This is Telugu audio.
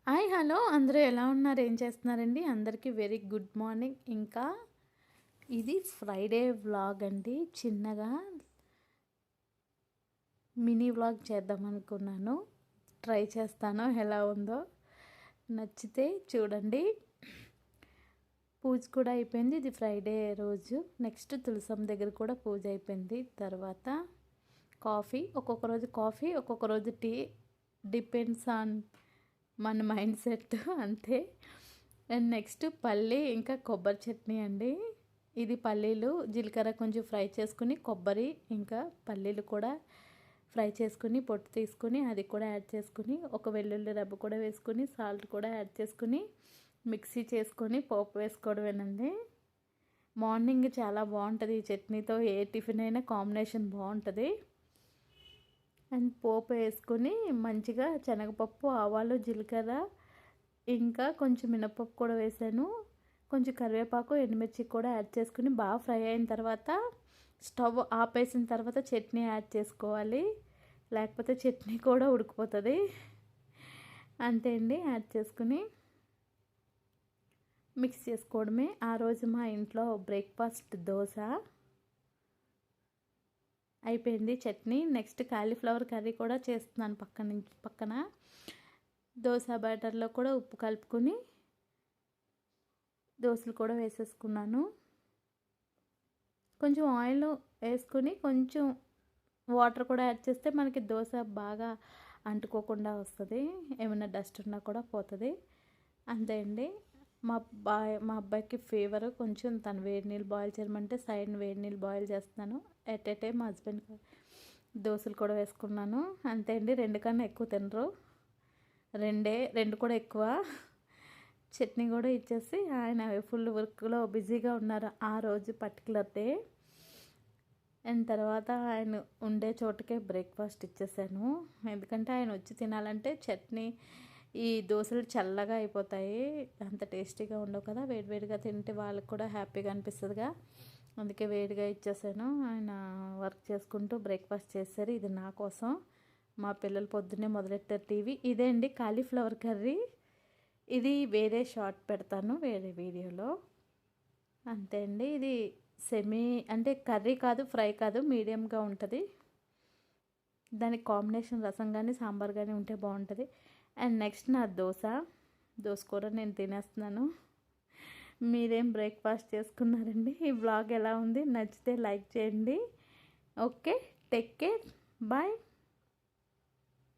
హాయ్ హలో అందరూ ఎలా ఉన్నారు, ఏం చేస్తున్నారండి? అందరికీ వెరీ గుడ్ మార్నింగ్. ఇంకా ఇది ఫ్రైడే వ్లాగ్ అండి. చిన్నగా మినీ వ్లాగ్ చేద్దాం అనుకున్నాను. ట్రై చేస్తాను ఎలా ఉందో. నచ్చితే చూడండి. పూజ కూడా అయిపోయింది. ఇది ఫ్రైడే రోజు. నెక్స్ట్ తులసమ్మ దగ్గర కూడా పూజ అయిపోయింది. తర్వాత కాఫీ, ఒక్కొక్క రోజు కాఫీ, ఒక్కొక్క రోజు టీ, డిపెండ్స్ ఆన్ మన మైండ్ సెట్ అంతే. అండ్ నెక్స్ట్ పల్లి ఇంకా కొబ్బరి చట్నీ అండి. ఇది పల్లీలు జీలకర్ర కొంచెం ఫ్రై చేసుకుని, కొబ్బరి ఇంకా పల్లీలు కూడా ఫ్రై చేసుకుని పొట్టు తీసుకుని అది కూడా యాడ్ చేసుకుని, ఒక వెల్లుల్లి రబ్బ కూడా వేసుకుని, సాల్ట్ కూడా యాడ్ చేసుకుని మిక్సీ చేసుకొని పోపు వేసుకోవడమేనండి. మార్నింగ్ చాలా బాగుంటుంది ఈ చట్నీతో. ఏ టిఫిన్ అయినా కాంబినేషన్ బాగుంటుంది. అండ్ పోపు వేసుకొని మంచిగా శనగపప్పు, ఆవాలు, జీలకర్ర ఇంకా కొంచెం మినపప్పు కూడా వేసాను. కొంచెం కరివేపాకు, ఎండుమిర్చి కూడా యాడ్ చేసుకుని బాగా ఫ్రై అయిన తర్వాత స్టవ్ ఆపేసిన తర్వాత చట్నీ యాడ్ చేసుకోవాలి. లేకపోతే చట్నీ కూడా ఉడికిపోతుంది. అంతే అండి. యాడ్ చేసుకుని మిక్స్ చేసుకోవడమే. ఆ రోజు మా ఇంట్లో బ్రేక్ఫాస్ట్ దోశ అయిపోయింది. చట్నీ. నెక్స్ట్ కాలీఫ్లవర్ కర్రీ కూడా చేస్తున్నాను పక్కన. దోశ బ్యాటర్లో కూడా ఉప్పు కలుపుకొని దోశలు కూడా వేసేసుకున్నాను. కొంచెం ఆయిల్ వేసుకుని కొంచెం వాటర్ కూడా యాడ్ చేస్తే మనకి దోశ బాగా అంటుకోకుండా వస్తుంది. ఏమైనా డస్ట్ ఉన్నా కూడా పోతుంది. అంతే అండి. మా అబ్బాయికి ఫీవర్. కొంచెం తను వేడి నీళ్ళు బాయిల్ చేయమంటే సైడ్ వేడి నీళ్ళు బాయిల్ చేస్తున్నాను. ఎట్ ఏ టైం మా హస్బెండ్ దోశలు కూడా వేసుకున్నాను. అంతే అండి. 2 కన్నా ఎక్కువ తినరు. 2 కూడా ఎక్కువ. చట్నీ కూడా ఇచ్చేసి ఆయన ఫుల్ వర్క్లో బిజీగా ఉన్నారు ఆ రోజు పర్టికులర్ డే. అండ్ తర్వాత ఆయన ఉండే చోటుకే బ్రేక్ఫాస్ట్ ఇచ్చేసాను. ఎందుకంటే ఆయన వచ్చి తినాలంటే చట్నీ, ఈ దోశలు చల్లగా అయిపోతాయి, అంత టేస్టీగా ఉండవు కదా. వేడివేడిగా తింటే వాళ్ళకి కూడా హ్యాపీగా అనిపిస్తుందిగా. అందుకే వేడిగా ఇచ్చేసాను. ఆయన వర్క్ చేసుకుంటూ బ్రేక్ఫాస్ట్ చేశారు. ఇది నా కోసం. మా పిల్లలు పొద్దున్నే మొదలెట్టారు టీవీ. ఇదే అండి కాలీఫ్లవర్ కర్రీ. ఇది వేరే షార్ట్ పెడతాను వేరే వీడియోలో. అంతే అండి. ఇది సెమీ అంటే కర్రీ కాదు, ఫ్రై కాదు, మీడియంగా ఉంటుంది. దానికి కాంబినేషన్ రసం కానీ సాంబార్ కానీ ఉంటే బాగుంటుంది. అండ్ నెక్స్ట్ నా దోశ కూర నేను తినేస్తున్నాను. మీరేం బ్రేక్ఫాస్ట్ చేసుకున్నారండి? ఈ బ్లాగ్ ఎలా ఉంది? నచ్చితే లైక్ చేయండి. Okay, take care, bye.